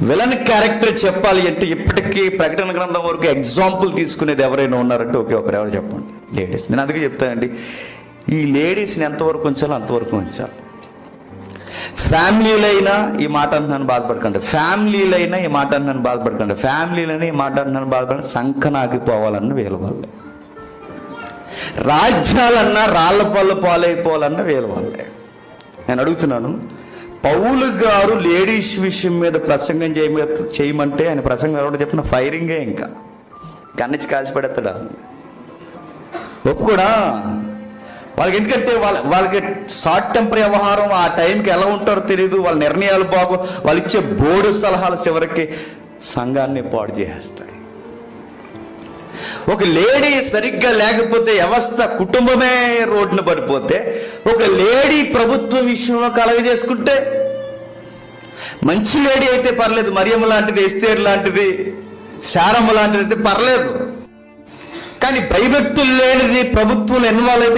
Villain character చెప్పాలి అంటే ఇప్పటికీ ప్రకటన గ్రంథం వరకు ఎగ్జాంపుల్ తీసుకునేది ఎవరైనా ఉన్నారంటే ఒకే ఒకరు, ఎవరు చెప్పండి? లేడీస్. నేను అందుకే చెప్తానండి, ఈ లేడీస్ని ఎంతవరకు ఉంచాలో అంతవరకు ఉంచాలి. ఫ్యామిలీలైనా ఈ మాట అంటున్నాను బాధపడకండి, ఫ్యామిలీలైనా ఈ మాట అంటున్నాను బాధపడకండి, ఫ్యామిలీలైనా ఈ మాట అంటున్నాను బాధపడండి, సంకనాగిపోవాలన్న వీళ్ళ వాళ్ళే, రాజ్యాలన్నా రాళ్ల పళ్ళు పాలైపోవాలన్న వీళ్ళ వాళ్ళే. నేను అడుగుతున్నాను, పౌలు గారు లేడీస్ విషయం మీద ప్రసంగం చేయమంటే ఆయన ప్రసంగం ఎవరు చెప్పిన ఫైరింగే, ఇంకా కన్నిచ్చి కాల్చి పెడతాడా? ఒప్పుకోడా? వాళ్ళకి ఎందుకంటే వాళ్ళకి షార్ట్ టెంపర్ వ్యవహారం, ఆ టైంకి ఎలా ఉంటారో తెలియదు, వాళ్ళ నిర్ణయాలు బాగు, వాళ్ళు ఇచ్చే బోర్డు సలహాలు చివరికి సంఘాన్ని పాడు చేసేస్తాయి. ఒక లేడీ సరిగ్గా లేకపోతే వ్యవస్థ, కుటుంబమే రోడ్డున పడిపోతే, ఒక లేడీ ప్రభుత్వ విషయంలో కలగ చేసుకుంటే, మంచి లేడీ అయితే పర్లేదు, మరియమ్మ లాంటిది, ఎస్తేర్ లాంటిది, శారమ్మ లాంటిది అయితే పర్లేదు, కానీ భయభక్తులు లేనిది ప్రభుత్వం ఇన్వాల్వ్ అయితే